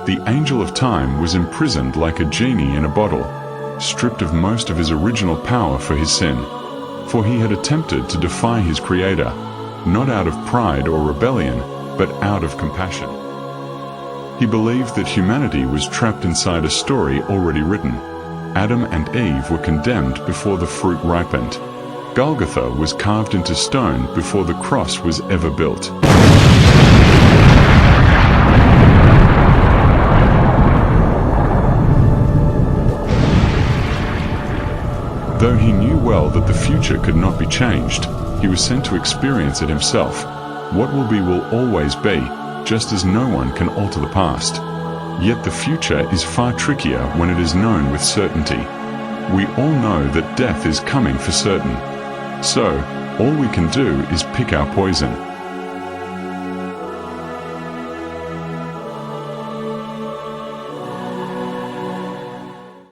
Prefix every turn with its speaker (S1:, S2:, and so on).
S1: The angel of time was imprisoned like a genie in a bottle, stripped of most of his original power for his sin. For he had attempted to defy his creator, not out of pride or rebellion, but out of compassion. He believed that humanity was trapped inside a story already written. Adam and Eve were condemned before the fruit ripened. Golgotha was carved into stone before the cross was ever built. Though he knew well that the future could not be changed, he was sent to experience it himself. What will be will always be, just as no one can alter the past. Yet the future is far trickier when it is known with certainty. We all know that death is coming for certain. So, all we can do is pick our poison.